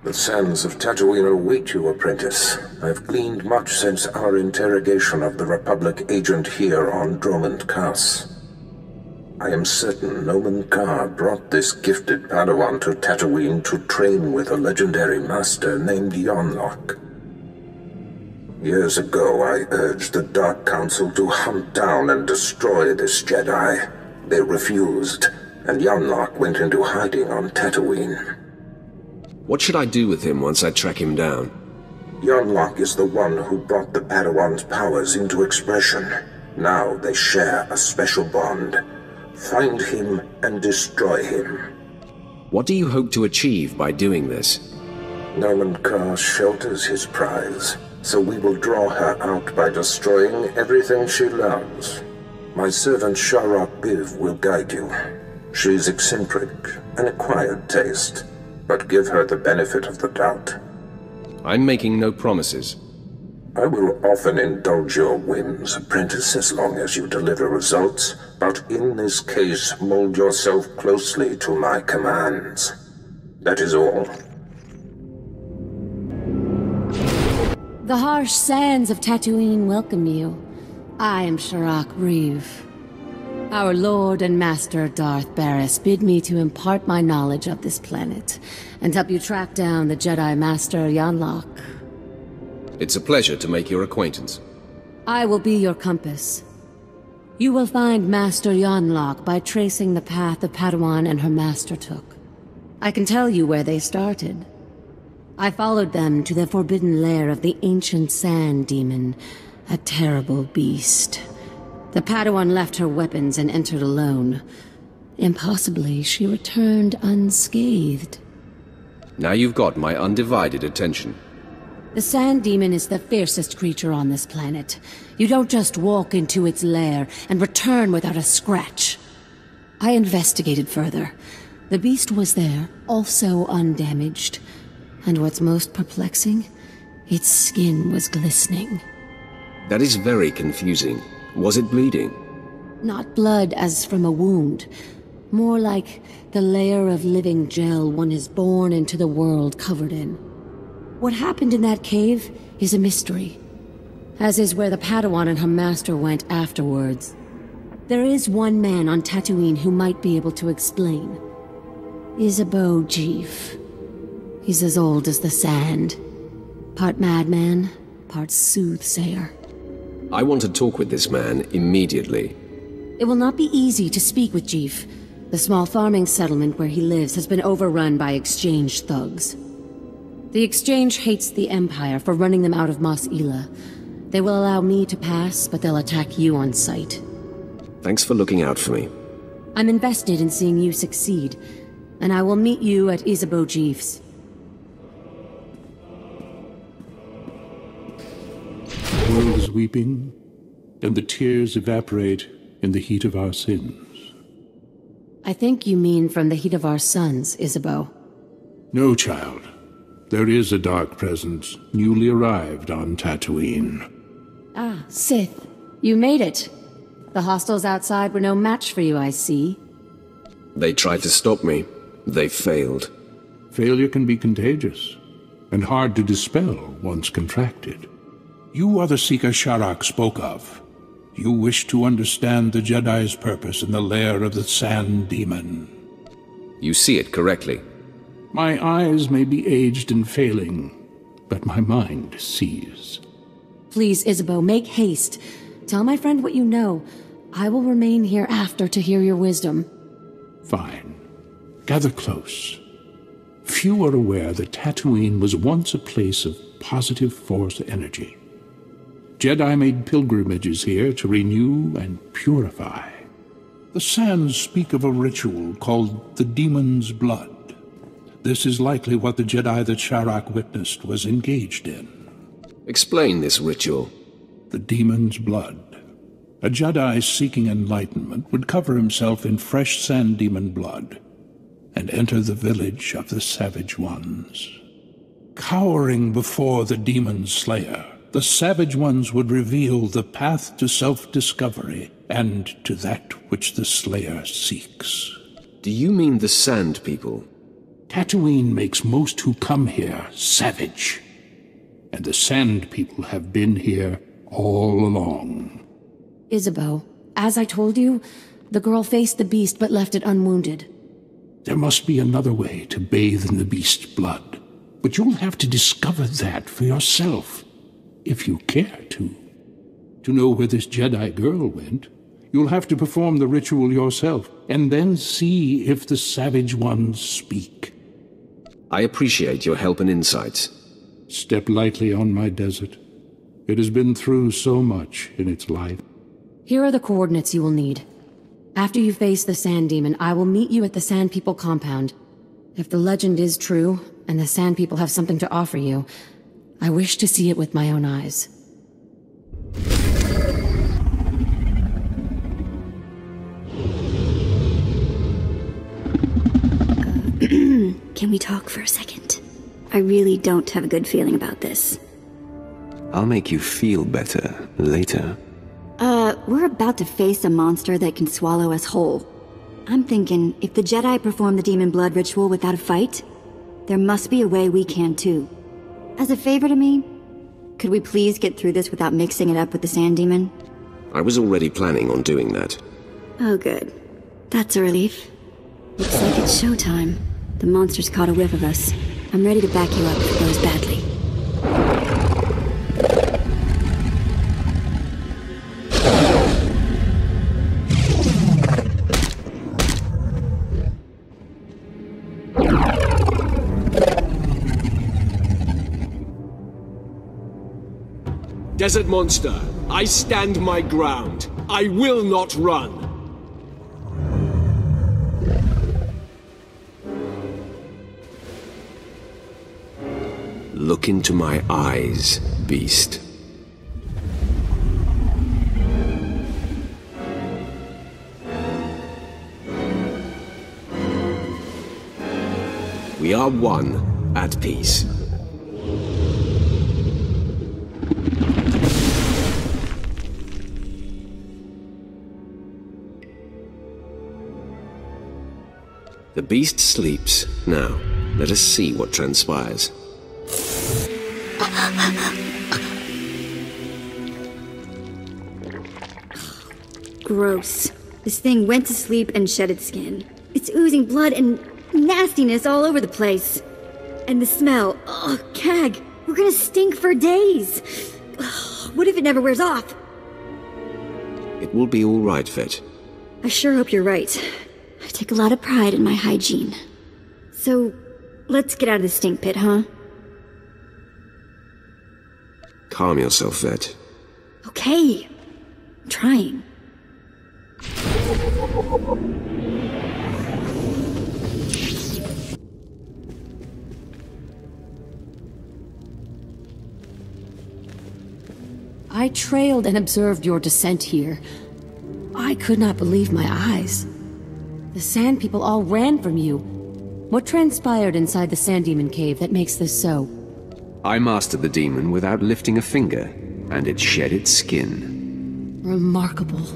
The sands of Tattooine await you, apprentice. I've gleaned much since our interrogation of the Republic agent here on Dromund Kaas. I am certain Nomen Ka brought this gifted Padawan to Tattooine to train with a legendary master named Yonlock. Years ago, I urged the Dark Council to hunt down and destroy this Jedi. They refused, and Yonlock went into hiding on Tattooine. What should I do with him once I track him down? Yonlock is the one who brought the Padawan's powers into expression. Now they share a special bond. Find him and destroy him. What do you hope to achieve by doing this? Nomen Ka shelters his prize, so we will draw her out by destroying everything she loves. My servant Sharok Biv will guide you. She's eccentric, an acquired taste, but give her the benefit of the doubt. I'm making no promises. I will often indulge your whims, apprentice, as long as you deliver results, but in this case, mold yourself closely to my commands. That is all. The harsh sands of Tattooine welcome you. I am Sharok Reeve. Our Lord and Master Darth Barris bid me to impart my knowledge of this planet, and help you track down the Jedi Master Yonlock. It's a pleasure to make your acquaintance. I will be your compass. You will find Master Yonlock by tracing the path the Padawan and her master took. I can tell you where they started. I followed them to the forbidden lair of the ancient sand demon, a terrible beast. The Padawan left her weapons and entered alone. Impossibly, she returned unscathed. Now you've got my undivided attention. The sand demon is the fiercest creature on this planet. You don't just walk into its lair and return without a scratch. I investigated further. The beast was there, also undamaged. And what's most perplexing? Its skin was glistening. That is very confusing. Was it bleeding? Not blood as from a wound. More like the layer of living gel one is born into the world covered in. What happened in that cave is a mystery, as is where the Padawan and her master went afterwards. There is one man on Tattooine who might be able to explain. SWTOR. He's as old as the sand. Part madman, part soothsayer. I want to talk with this man immediately. It will not be easy to speak with Jeef. The small farming settlement where he lives has been overrun by Exchange thugs. The Exchange hates the Empire for running them out of Mos Ela. They will allow me to pass, but they'll attack you on sight. Thanks for looking out for me. I'm invested in seeing you succeed, and I will meet you at SWTOR's. The world is weeping, and the tears evaporate in the heat of our sins. I think you mean from the heat of our suns, Isabeau. No, child. There is a dark presence newly arrived on Tattooine. Ah, Sith. You made it. The hostiles outside were no match for you, I see. They tried to stop me. They failed. Failure can be contagious, and hard to dispel once contracted. You are the Seeker Sharok spoke of. You wish to understand the Jedi's purpose in the lair of the Sand Demon. You see it correctly. My eyes may be aged and failing, but my mind sees. Please, Isabeau, make haste. Tell my friend what you know. I will remain here after to hear your wisdom. Fine. Gather close. Few are aware that Tattooine was once a place of positive Force energy. Jedi made pilgrimages here to renew and purify. The sands speak of a ritual called the Demon's Blood. This is likely what the Jedi that Sharok witnessed was engaged in. Explain this ritual. The Demon's Blood. A Jedi seeking enlightenment would cover himself in fresh Sand Demon blood and enter the village of the Savage Ones. Cowering before the Demon Slayer, the Savage Ones would reveal the path to self-discovery and to that which the Slayer seeks. Do you mean the Sand People? Tattooine makes most who come here savage. And the Sand People have been here all along. Isabeau, as I told you, the girl faced the beast but left it unwounded. There must be another way to bathe in the beast's blood. But you'll have to discover that for yourself, if you care to. To know where this Jedi girl went, you'll have to perform the ritual yourself, and then see if the Savage Ones speak. I appreciate your help and insights. Step lightly on my desert. It has been through so much in its life. Here are the coordinates you will need. After you face the Sand Demon, I will meet you at the Sand People compound. If the legend is true, and the Sand People have something to offer you, I wish to see it with my own eyes. Can we talk for a second? I really don't have a good feeling about this. I'll make you feel better later. We're about to face a monster that can swallow us whole. I'm thinking, if the Jedi perform the demon blood ritual without a fight, there must be a way we can too. As a favor to me, could we please get through this without mixing it up with the Sand Demon? I was already planning on doing that. Oh good. That's a relief. Looks like it's showtime. The monster's caught a whiff of us. I'm ready to back you up if it goes badly. Desert monster, I stand my ground. I will not run. Look into my eyes, beast. We are one, at peace. The beast sleeps. Now, let us see what transpires. Gross. This thing went to sleep and shed its skin. It's oozing blood and nastiness all over the place. And the smell. Ugh, Cag, we're gonna stink for days. Ugh, what if it never wears off? It will be all right, Vet. I sure hope you're right. I take a lot of pride in my hygiene. So, let's get out of the stink pit, huh? Calm yourself, Vet. Okay. I'm trying. I trailed and observed your descent here. I could not believe my eyes. The Sand People all ran from you. What transpired inside the Sand Demon cave that makes this so? I mastered the demon without lifting a finger, and it shed its skin. Remarkable.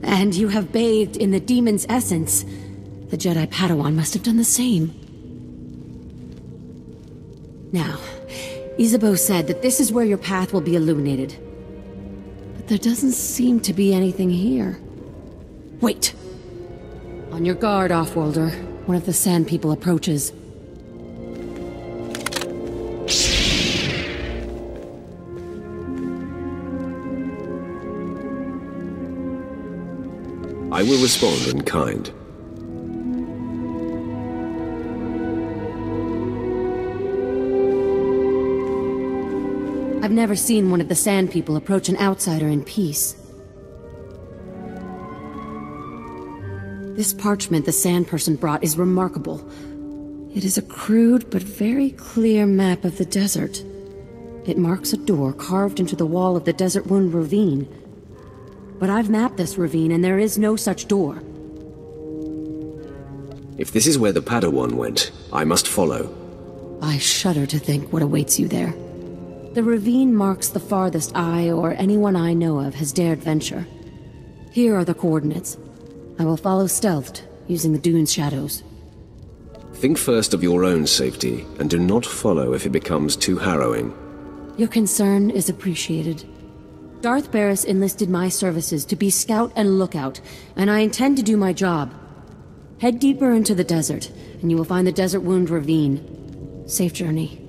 And you have bathed in the demon's essence. The Jedi Padawan must have done the same. Now, Isabeau said that this is where your path will be illuminated. But there doesn't seem to be anything here. Wait! On your guard, Offworlder. One of the Sand People approaches. I will respond in kind. I've never seen one of the Sand People approach an outsider in peace. This parchment the Sand Person brought is remarkable. It is a crude but very clear map of the desert. It marks a door carved into the wall of the Desert Wound Ravine. But I've mapped this ravine and there is no such door. If this is where the Padawan went, I must follow. I shudder to think what awaits you there. The ravine marks the farthest I or anyone I know of has dared venture. Here are the coordinates. I will follow stealthed, using the dune's shadows. Think first of your own safety, and do not follow if it becomes too harrowing. Your concern is appreciated. Darth Barris enlisted my services to be scout and lookout, and I intend to do my job. Head deeper into the desert, and you will find the Desert Wound Ravine. Safe journey.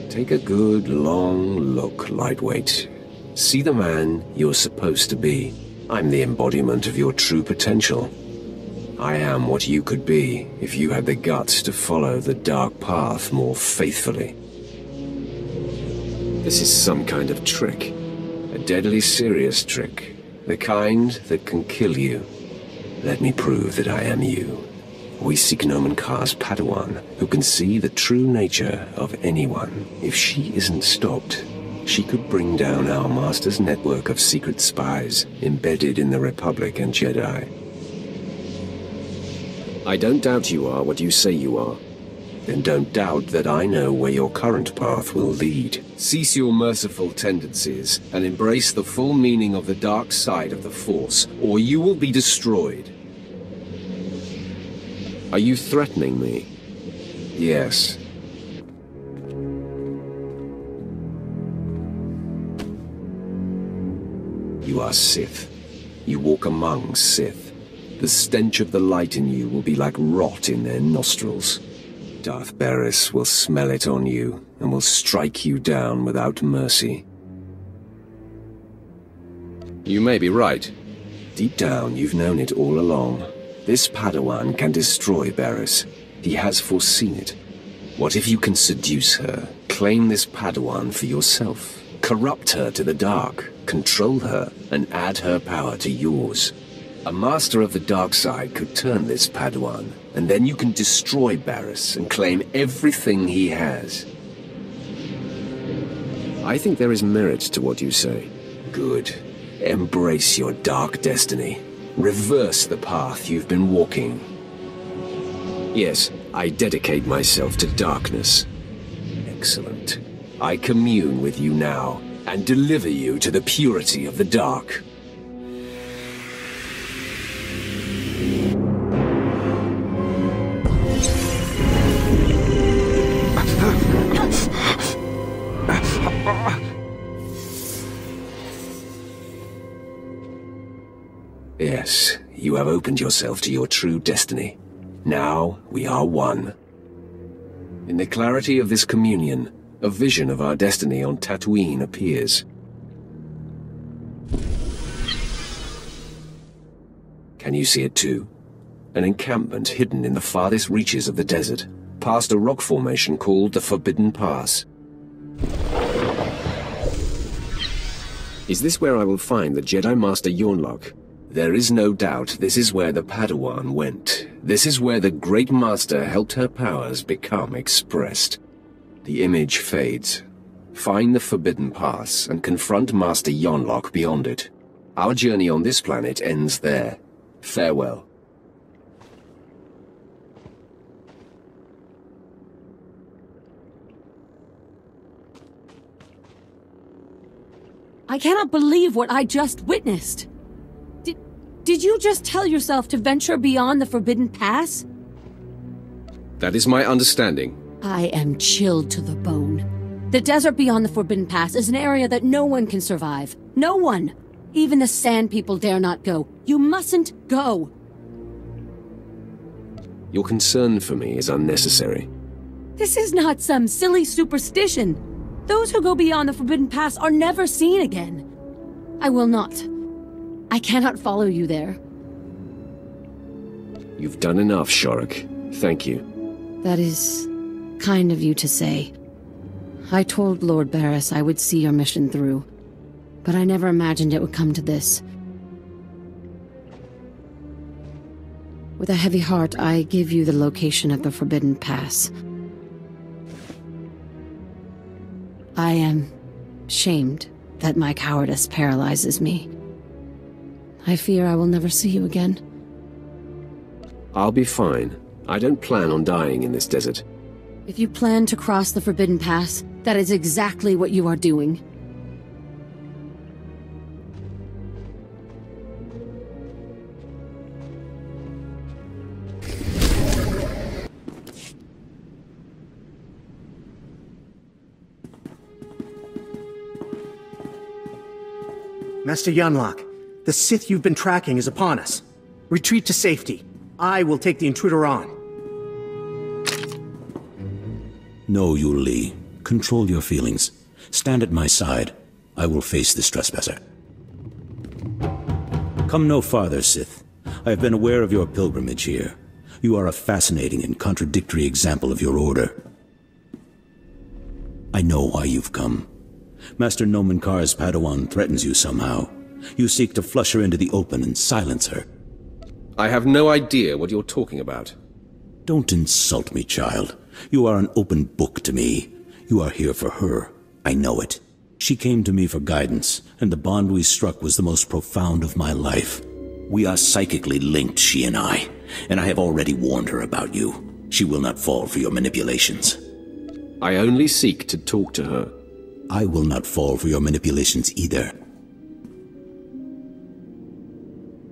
Take a good, long look, Lightweight. See the man you're supposed to be. I'm the embodiment of your true potential. I am what you could be if you had the guts to follow the dark path more faithfully. This is some kind of trick. A deadly serious trick. The kind that can kill you. Let me prove that I am you. We seek Nomen Kar's Padawan, who can see the true nature of anyone. If she isn't stopped, she could bring down our Master's network of secret spies embedded in the Republic and Jedi. I don't doubt you are what you say you are. Then don't doubt that I know where your current path will lead. Cease your merciful tendencies and embrace the full meaning of the dark side of the Force, or you will be destroyed. Are you threatening me? Yes. You are Sith. You walk among Sith. The stench of the light in you will be like rot in their nostrils. Darth Barris will smell it on you and will strike you down without mercy. You may be right. Deep down, you've known it all along. This Padawan can destroy Barris. He has foreseen it. What if you can seduce her, claim this Padawan for yourself, corrupt her to the dark, control her, and add her power to yours? A master of the dark side could turn this Padawan, and then you can destroy Barris and claim everything he has. I think there is merit to what you say. Good. Embrace your dark destiny. Reverse the path you've been walking. Yes, I dedicate myself to darkness. Excellent. I commune with you now, and deliver you to the purity of the dark. Yes, you have opened yourself to your true destiny. Now we are one. In the clarity of this communion, a vision of our destiny on Tattooine appears. Can you see it too? An encampment hidden in the farthest reaches of the desert, past a rock formation called the Forbidden Pass. Is this where I will find the Jedi Master Yonlok? There is no doubt this is where the Padawan went. This is where the Great Master helped her powers become expressed. The image fades. Find the Forbidden Pass and confront Master Yonlok beyond it. Our journey on this planet ends there. Farewell. I cannot believe what I just witnessed. Did you just tell yourself to venture beyond the Forbidden Pass? That is my understanding. I am chilled to the bone. The desert beyond the Forbidden Pass is an area that no one can survive. No one! Even the Sand People dare not go. You mustn't go! Your concern for me is unnecessary. This is not some silly superstition. Those who go beyond the Forbidden Pass are never seen again. I will not. I cannot follow you there. You've done enough, Shorik. Thank you. That is kind of you to say. I told Lord Barris I would see your mission through, but I never imagined it would come to this. With a heavy heart, I give you the location of the Forbidden Pass. I am shamed that my cowardice paralyzes me. I fear I will never see you again. I'll be fine. I don't plan on dying in this desert. If you plan to cross the Forbidden Pass, that is exactly what you are doing. Master Yunlock, the Sith you've been tracking is upon us. Retreat to safety. I will take the intruder on. No, Yu Li. Control your feelings. Stand at my side. I will face this trespasser. Come no farther, Sith. I have been aware of your pilgrimage here. You are a fascinating and contradictory example of your order. I know why you've come. Master Nomen Kar's Padawan threatens you somehow. You seek to flush her into the open and silence her. I have no idea what you're talking about. Don't insult me, child. You are an open book to me. You are here for her. I know it. She came to me for guidance, and the bond we struck was the most profound of my life. We are psychically linked, she and I have already warned her about you. She will not fall for your manipulations. I only seek to talk to her. I will not fall for your manipulations either.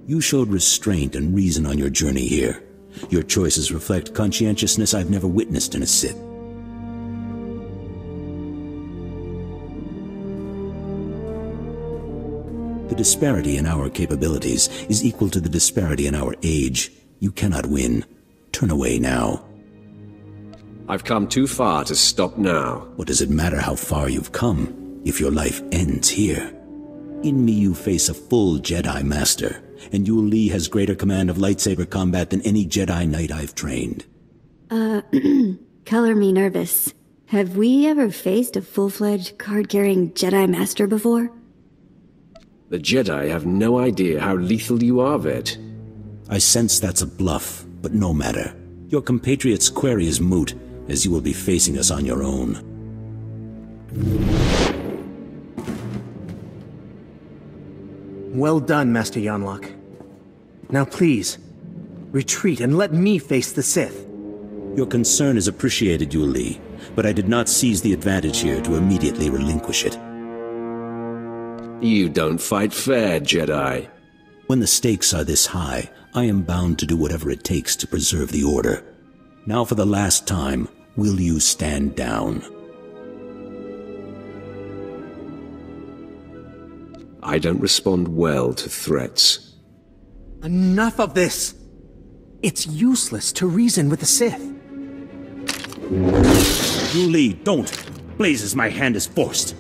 You showed restraint and reason on your journey here. Your choices reflect conscientiousness I've never witnessed in a Sith. The disparity in our capabilities is equal to the disparity in our age. You cannot win. Turn away now. I've come too far to stop now. What does it matter how far you've come, if your life ends here? In me you face a full Jedi Master, and Yu Li has greater command of lightsaber combat than any Jedi Knight I've trained. Color me nervous. Have we ever faced a full-fledged card-carrying Jedi Master before? The Jedi have no idea how lethal you are, Vet. I sense that's a bluff, but no matter. Your compatriot's query is moot, as you will be facing us on your own. Well done, Master Yunlock. Now please, retreat and let me face the Sith. Your concern is appreciated, Yu Li, but I did not seize the advantage here to immediately relinquish it. You don't fight fair, Jedi. When the stakes are this high, I am bound to do whatever it takes to preserve the Order. Now for the last time, will you stand down? I don't respond well to threats. Enough of this! It's useless to reason with the Sith. Yu Li, don't! Blazes, my hand is forced.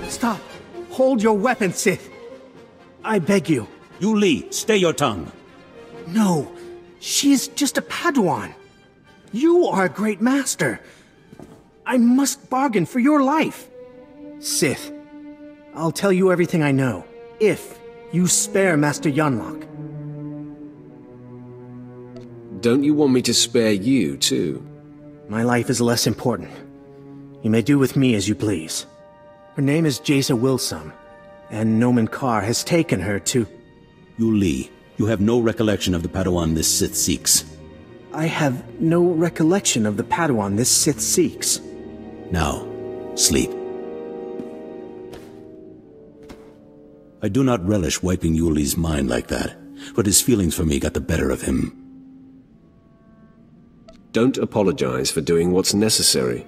Stop! Hold your weapon, Sith! I beg you. Yu Li, stay your tongue. No, she is just a Padawan. You are a great master. I must bargain for your life. Sith, I'll tell you everything I know, if you spare Master Yunlock. Don't you want me to spare you, too? My life is less important. You may do with me as you please. Her name is Jaisa Wilsum, and Nomen Kar has taken her to... Yu Li, you have no recollection of the Padawan this Sith seeks. I have no recollection of the Padawan this Sith seeks. Now, sleep. I do not relish wiping Yu Li's mind like that, but his feelings for me got the better of him. Don't apologize for doing what's necessary.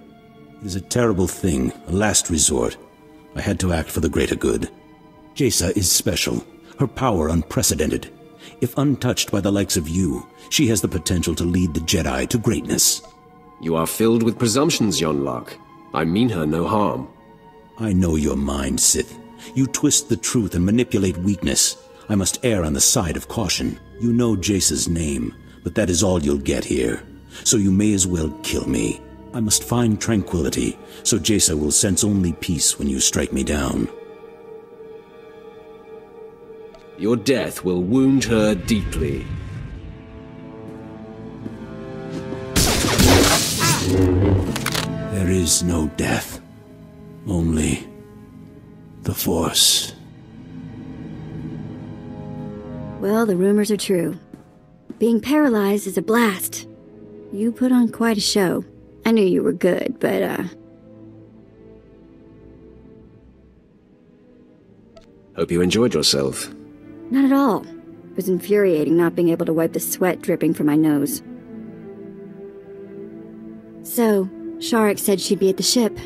It is a terrible thing, a last resort. I had to act for the greater good. Jaisa is special, her power unprecedented. If untouched by the likes of you, she has the potential to lead the Jedi to greatness. You are filled with presumptions, Yonlark. I mean her no harm. I know your mind, Sith. You twist the truth and manipulate weakness. I must err on the side of caution. You know Jace's name, but that is all you'll get here. So you may as well kill me. I must find tranquility, so Jace will sense only peace when you strike me down. Your death will wound her deeply. There is no death. Only the Force. Well, the rumors are true. Being paralyzed is a blast. You put on quite a show. I knew you were good, but, Hope you enjoyed yourself. Not at all. It was infuriating not being able to wipe the sweat dripping from my nose. So, Sharik said she'd be at the ship.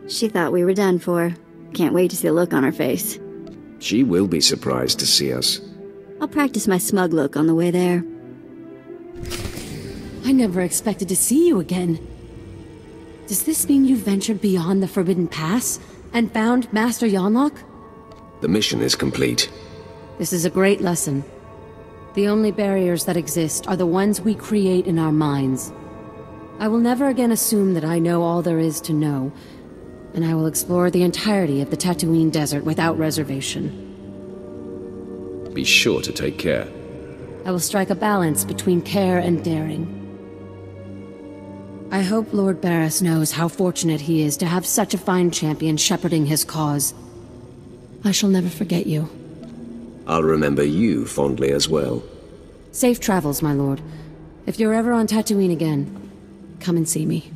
She thought we were done for. Can't wait to see the look on her face. She will be surprised to see us. I'll practice my smug look on the way there. I never expected to see you again. Does this mean you ventured beyond the Forbidden Pass and found Master Yonlark? The mission is complete. This is a great lesson. The only barriers that exist are the ones we create in our minds. I will never again assume that I know all there is to know, and I will explore the entirety of the Tattooine Desert without reservation. Be sure to take care. I will strike a balance between care and daring. I hope Lord Barris knows how fortunate he is to have such a fine champion shepherding his cause. I shall never forget you. I'll remember you fondly as well. Safe travels, my lord. If you're ever on Tattooine again, come and see me.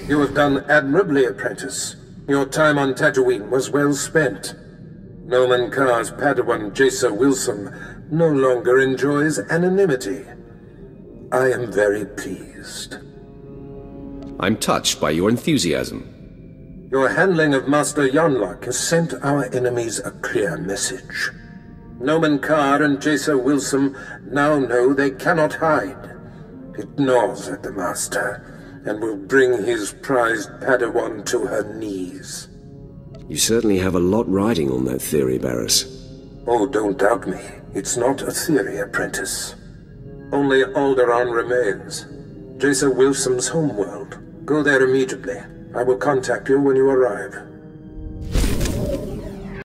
You have done admirably, apprentice. Your time on Tattooine was well spent. Noman Karr's Padawan Jace Wilson no longer enjoys anonymity. I am very pleased. I'm touched by your enthusiasm. Your handling of Master Yonlark has sent our enemies a clear message. Noman Karr and Jace Wilson now know they cannot hide. It gnaws at the Master, and will bring his prized Padawan to her knees. You certainly have a lot riding on that theory, Barris. Oh, don't doubt me. It's not a theory, apprentice. Only Alderaan remains. Jace Wilson's homeworld. Go there immediately. I will contact you when you arrive.